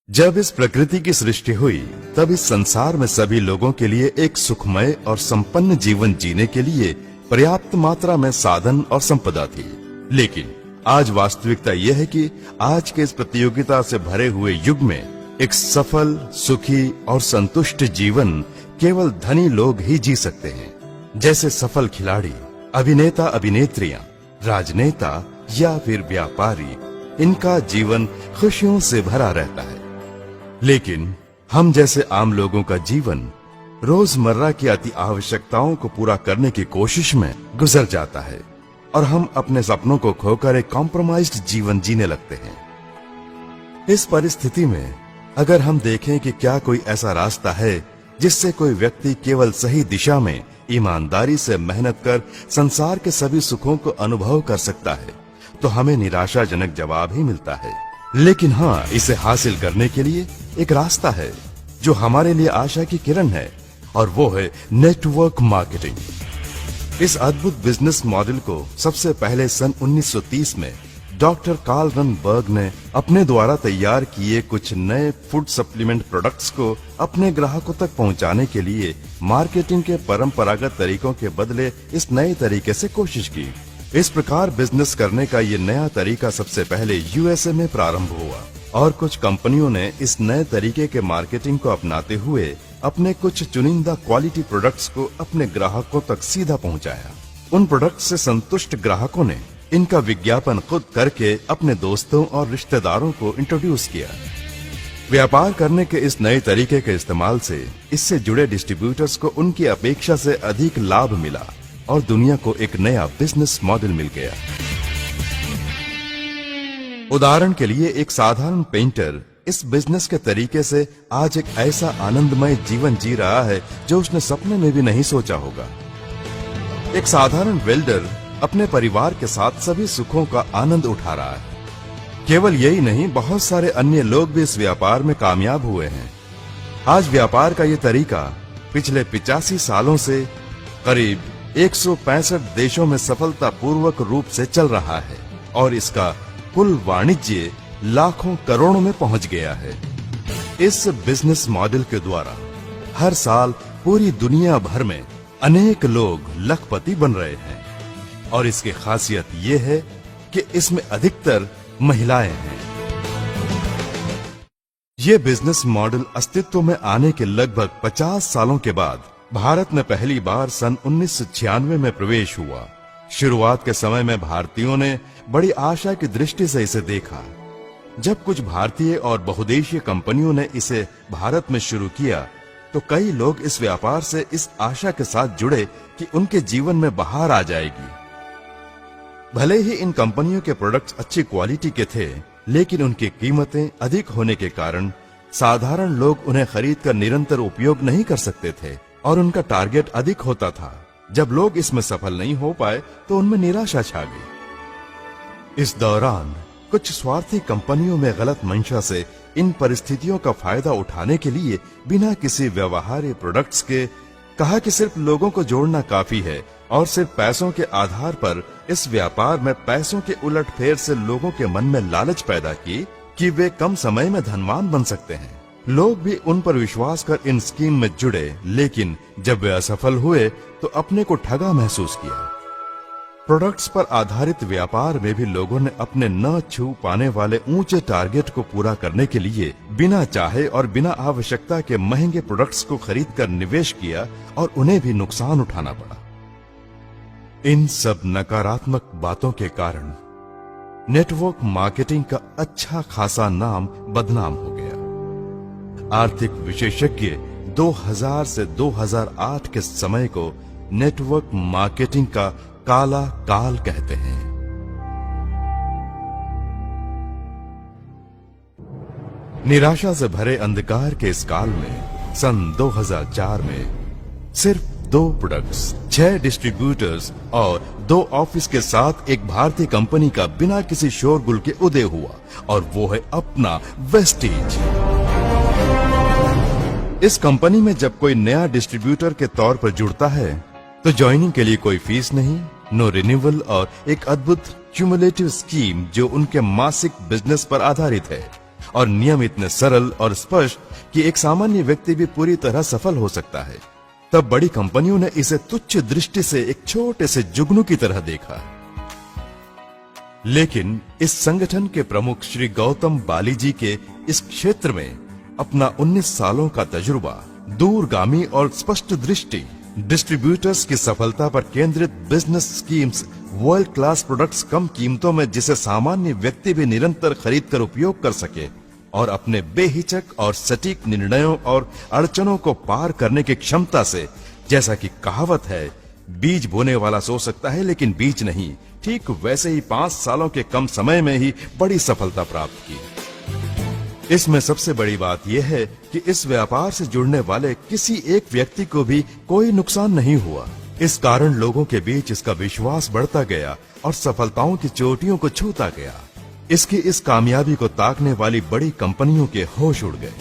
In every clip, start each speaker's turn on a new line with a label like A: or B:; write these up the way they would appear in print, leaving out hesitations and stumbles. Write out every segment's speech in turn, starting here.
A: जब इस प्रकृति की सृष्टि हुई तब इस संसार में सभी लोगों के लिए एक सुखमय और संपन्न जीवन जीने के लिए पर्याप्त मात्रा में साधन और संपदा थी। लेकिन आज वास्तविकता यह है कि आज के इस प्रतियोगिता से भरे हुए युग में एक सफल, सुखी और संतुष्ट जीवन केवल धनी लोग ही जी सकते हैं। जैसे सफल खिलाड़ी, अभिनेता, अभिनेत्रियां, राजनेता या फिर व्यापारी, इनका जीवन खुशियों से भरा रहता है। लेकिन हम जैसे आम लोगों का जीवन रोजमर्रा की अति आवश्यकताओं को पूरा करने की कोशिश में गुजर जाता है और हम अपने सपनों को खोकर एक कॉम्प्रोमाइज्ड जीवन जीने लगते हैं। इस परिस्थिति में अगर हम देखें कि क्या कोई ऐसा रास्ता है जिससे कोई व्यक्ति केवल सही दिशा में ईमानदारी से मेहनत कर संसार के सभी सुखों को अनुभव कर सकता है, तो हमें निराशाजनक जवाब ही मिलता है। लेकिन हाँ, इसे हासिल करने के लिए एक रास्ता है जो हमारे लिए आशा की किरण है, और वो है नेटवर्क मार्केटिंग। इस अद्भुत बिजनेस मॉडल को सबसे पहले सन 1930 में डॉक्टर कार्ल रनबर्ग ने अपने द्वारा तैयार किए कुछ नए फूड सप्लीमेंट प्रोडक्ट्स को अपने ग्राहकों तक पहुंचाने के लिए मार्केटिंग के परंपरागत तरीकों के बदले इस नए तरीके से कोशिश की। इस प्रकार बिजनेस करने का ये नया तरीका सबसे पहले यूएसए में प्रारंभ हुआ और कुछ कंपनियों ने इस नए तरीके के मार्केटिंग को अपनाते हुए अपने कुछ चुनिंदा क्वालिटी प्रोडक्ट्स को अपने ग्राहकों तक सीधा पहुंचाया। उन प्रोडक्ट्स से संतुष्ट ग्राहकों ने इनका विज्ञापन खुद करके अपने दोस्तों और रिश्तेदारों को इंट्रोड्यूस किया। व्यापार करने के इस नए तरीके के इस्तेमाल से इससे जुड़े डिस्ट्रीब्यूटर्स को उनकी अपेक्षा से अधिक लाभ मिला और दुनिया को एक नया बिजनेस मॉडल मिल गया। उदाहरण के लिए एक साधारण पेंटर इस बिजनेस के तरीके से आज एक ऐसा आनंदमय जीवन जी रहा है जो उसने सपने में भी नहीं सोचा होगा। एक साधारण वेल्डर अपने परिवार के साथ सभी सुखों का आनंद उठा रहा है। केवल यही नहीं, बहुत सारे अन्य लोग भी इस व्यापार में कामयाब हुए हैं। आज व्यापार का ये तरीका पिछले 85 सालों से करीब 165 देशों में सफलतापूर्वक रूप से चल रहा है और इसका कुल वाणिज्य लाखों करोड़ों में पहुंच गया है। इस बिजनेस मॉडल के द्वारा हर साल पूरी दुनिया भर में अनेक लोग लखपति बन रहे हैं और इसकी खासियत ये है कि इसमें अधिकतर महिलाएं हैं। ये बिजनेस मॉडल अस्तित्व में आने के लगभग 50 सालों के बाद भारत में पहली बार सन 1996 में प्रवेश हुआ। शुरुआत के समय में भारतीयों ने बड़ी आशा की दृष्टि से इसे देखा। जब कुछ भारतीय और बहुदेशीय कंपनियों ने इसे भारत में शुरू किया तो कई लोग इस व्यापार से इस आशा के साथ जुड़े कि उनके जीवन में बहार आ जाएगी। भले ही इन कंपनियों के प्रोडक्ट्स अच्छी क्वालिटी के थे, लेकिन उनकी कीमतें अधिक होने के कारण साधारण लोग उन्हें खरीदकर निरंतर उपयोग नहीं कर सकते थे और उनका टारगेट अधिक होता था। जब लोग इसमें सफल नहीं हो पाए तो उनमें निराशा छा गई। इस दौरान कुछ स्वार्थी कंपनियों में गलत मंशा से इन परिस्थितियों का फायदा उठाने के लिए बिना किसी व्यवहार्य प्रोडक्ट्स के कहा कि सिर्फ लोगों को जोड़ना काफी है और सिर्फ पैसों के आधार पर इस व्यापार में पैसों के उलटफेर से लोगों के मन में लालच पैदा की कि वे कम समय में धनवान बन सकते हैं। लोग भी उन पर विश्वास कर इन स्कीम में जुड़े, लेकिन जब वे असफल हुए तो अपने को ठगा महसूस किया। प्रोडक्ट्स पर आधारित व्यापार में भी लोगों ने अपने न छू पाने वाले ऊंचे टारगेट को पूरा करने के लिए बिना चाहे और बिना आवश्यकता के महंगे प्रोडक्ट्स को खरीदकर निवेश किया और उन्हें भी नुकसान उठाना पड़ा। इन सब नकारात्मक बातों के कारण नेटवर्क मार्केटिंग का अच्छा खासा नाम बदनाम हो गया। आर्थिक विशेषज्ञ 2000 से 2008 के समय को नेटवर्क मार्केटिंग का काला काल कहते हैं। निराशा से भरे अंधकार के इस काल में सन 2004 में सिर्फ 2 प्रोडक्ट्स, 6 डिस्ट्रीब्यूटर्स और 2 ऑफिस के साथ एक भारतीय कंपनी का बिना किसी शोरगुल के उदय हुआ और वो है अपना वेस्टीज। इस कंपनी में जब कोई नया डिस्ट्रीब्यूटर के तौर पर जुड़ता है तो ज्वाइनिंग के लिए कोई फीस नहीं, नो रिन्यूअल और एक अद्भुत क्यूमुलेटिव स्कीम जो उनके मासिक बिजनेस पर आधारित है। और नियम इतने सरल और स्पष्ट कि एक सामान्य व्यक्ति भी पूरी तरह सफल हो सकता है, तब बड़ी कंपनियों ने इसे तुच्छ दृष्टि से एक छोटे से जुगनू की तरह देखा। लेकिन इस संगठन के प्रमुख श्री गौतम बाली जी के इस क्षेत्र में अपना 19 सालों का तजुर्बा, दूरगामी और स्पष्ट दृष्टि, डिस्ट्रीब्यूटर्स की सफलता पर केंद्रित business schemes, world class products कम कीमतों में जिसे सामान्य व्यक्ति भी निरंतर खरीद कर उपयोग कर सके और अपने बेहिचक और सटीक निर्णयों और अड़चनों को पार करने की क्षमता से, जैसा कि कहावत है, बीज बोने वाला सो सकता है लेकिन बीज नहीं, ठीक वैसे ही 5 सालों के कम समय में ही बड़ी सफलता प्राप्त की। इसमें सबसे बड़ी बात यह है कि इस व्यापार से जुड़ने वाले किसी एक व्यक्ति को भी कोई नुकसान नहीं हुआ। इस कारण लोगों के बीच इसका विश्वास बढ़ता गया और सफलताओं की चोटियों को छूता गया। इसकी इस कामयाबी को ताकने वाली बड़ी कंपनियों के होश उड़ गए।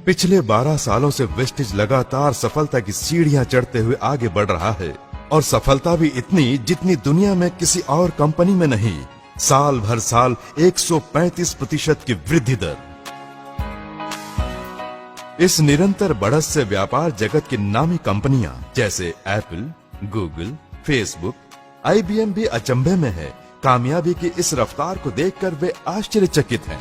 A: पिछले 12 सालों से वेस्टिज लगातार सफलता की सीढ़ियां चढ़ते हुए आगे बढ़ रहा है और सफलता भी इतनी जितनी दुनिया में किसी और कंपनी में नहीं। साल भर साल 135% की वृद्धि दर। इस निरंतर बढ़त से व्यापार जगत की नामी कंपनियां जैसे एप्पल, गूगल, फेसबुक, IBM भी अचंभे में है। कामयाबी की इस रफ्तार को देखकर वे आश्चर्यचकित हैं।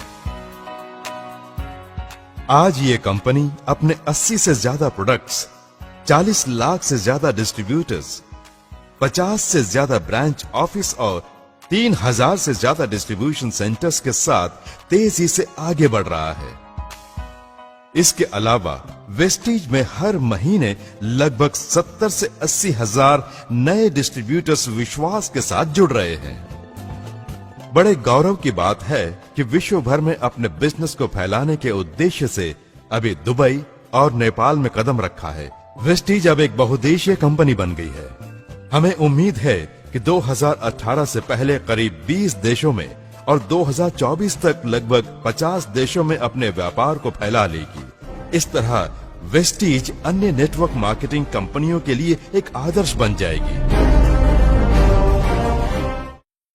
A: आज ये कंपनी अपने 80 से ज्यादा प्रोडक्ट्स, 40 लाख से ज्यादा डिस्ट्रीब्यूटर्स, 50 से ज्यादा ब्रांच ऑफिस और 3000 से ज्यादा डिस्ट्रीब्यूशन सेंटर्स के साथ तेजी से आगे बढ़ रहा है। इसके अलावा वेस्टीज में हर महीने लगभग 70 से 80 हजार नए डिस्ट्रीब्यूटर्स विश्वास के साथ जुड़ रहे हैं। बड़े गौरव की बात है कि विश्व भर में अपने बिजनेस को फैलाने के उद्देश्य से अभी दुबई और नेपाल में कदम रखा है। वेस्टीज अब एक बहुदेशीय कंपनी बन गई है। हमें उम्मीद है कि 2018 से पहले करीब 20 देशों में और 2024 तक लगभग 50 देशों में अपने व्यापार को फैला लेगी। इस तरह वेस्टीज अन्य नेटवर्क मार्केटिंग कंपनियों के लिए एक आदर्श बन जाएगी।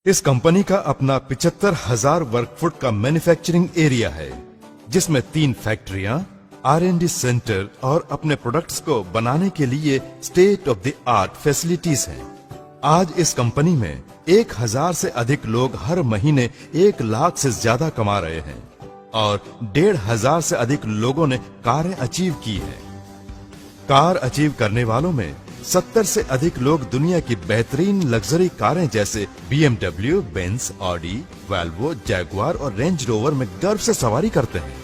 A: इस कंपनी का अपना 75,000 वर्ग फुट का मैन्युफैक्चरिंग एरिया है, जिसमें 3 फैक्ट्रियां, R&D सेंटर और अपने प्रोडक्ट्स को बनाने के लिए state of the art facilities हैं। आज इस कंपनी में 1000 से अधिक लोग हर महीने 1 लाख से ज्यादा कमा रहे हैं और 1,500 से अधिक लोगों ने कारें अचीव की है। कार अचीव करने वालों में 70 से अधिक लोग दुनिया की बेहतरीन लग्जरी कारें जैसे BMW, Benz, Audi, Volvo, Jaguar और रेंज रोवर में गर्व से सवारी करते हैं।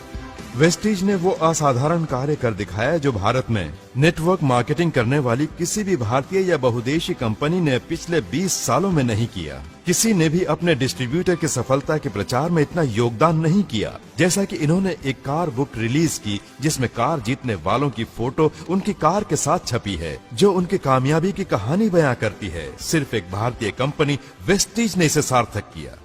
A: वेस्टीज ने वो असाधारण कार्य कर दिखाया जो भारत में नेटवर्क मार्केटिंग करने वाली किसी भी भारतीय या बहुदेशी कंपनी ने पिछले 20 सालों में नहीं किया। किसी ने भी अपने डिस्ट्रीब्यूटर की सफलता के प्रचार में इतना योगदान नहीं किया जैसा कि इन्होंने एक कार बुक रिलीज की, जिसमें कार जीतने वालों की फोटो उनकी कार के साथ छपी है, जो उनकी कामयाबी की कहानी बयां करती है। सिर्फ एक भारतीय कंपनी वेस्टीज ने इसे सार्थक किया।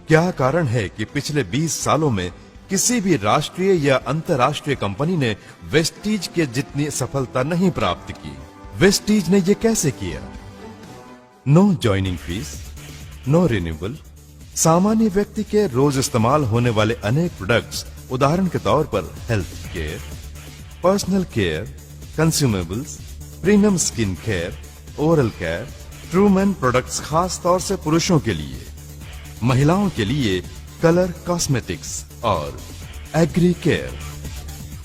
A: क्या कारण है कि पिछले 20 सालों में किसी भी राष्ट्रीय या अंतर्राष्ट्रीय कंपनी ने वेस्टीज के जितनी सफलता नहीं प्राप्त की? वेस्टीज ने ये कैसे किया? No joining fees, no renewal, सामान्य व्यक्ति के रोज इस्तेमाल होने वाले अनेक प्रोडक्ट्स, उदाहरण के तौर पर health care, personal care, consumables, premium skin care, oral care, ट्रूमैन प्रोडक्ट्स खास तौर से पुरुषों के लिए, महिलाओं के लिए कलर कॉस्मेटिक्स और एग्री केयर।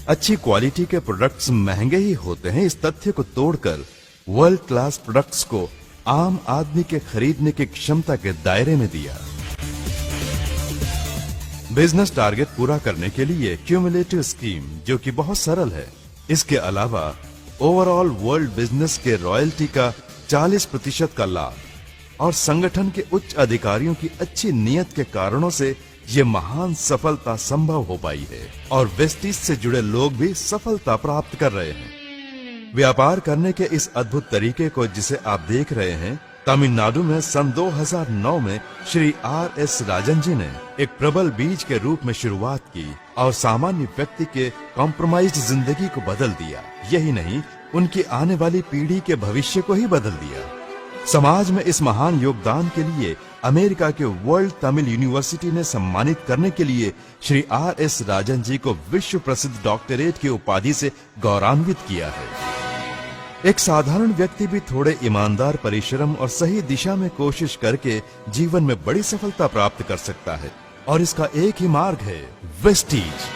A: अच्छी क्वालिटी के प्रोडक्ट्स महंगे ही होते हैं, इस तथ्य को तोड़कर वर्ल्ड क्लास प्रोडक्ट्स को आम आदमी के खरीदने की क्षमता के दायरे में दिया। बिजनेस टारगेट पूरा करने के लिए क्यूमुलेटिव स्कीम, जो कि बहुत सरल है। इसके अलावा ओवरऑल वर्ल्ड बिजनेस के रॉयल्टी का 40% का लाभ और संगठन के उच्च अधिकारियों की अच्छी नीयत के कारणों से ये महान सफलता संभव हो पाई है और वेस्टीज से जुड़े लोग भी सफलता प्राप्त कर रहे हैं। व्यापार करने के इस अद्भुत तरीके को जिसे आप देख रहे हैं, तमिलनाडु में सन 2009 में श्री R.S. राजन जी ने एक प्रबल बीज के रूप में शुरुआत की और सामान्य व्यक्ति के कॉम्प्रोमाइज्ड जिंदगी को बदल दिया। यही नहीं, उनकी आने वाली पीढ़ी के भविष्य को ही बदल दिया। समाज में इस महान योगदान के लिए अमेरिका के वर्ल्ड तमिल यूनिवर्सिटी ने सम्मानित करने के लिए श्री R.S. राजन जी को विश्व प्रसिद्ध डॉक्टरेट की उपाधि से गौरवान्वित किया है। एक साधारण व्यक्ति भी थोड़े ईमानदार परिश्रम और सही दिशा में कोशिश करके जीवन में बड़ी सफलता प्राप्त कर सकता है, और इसका एक ही मार्ग है, Vestige.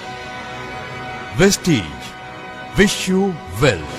A: Vestige, wish you wealth.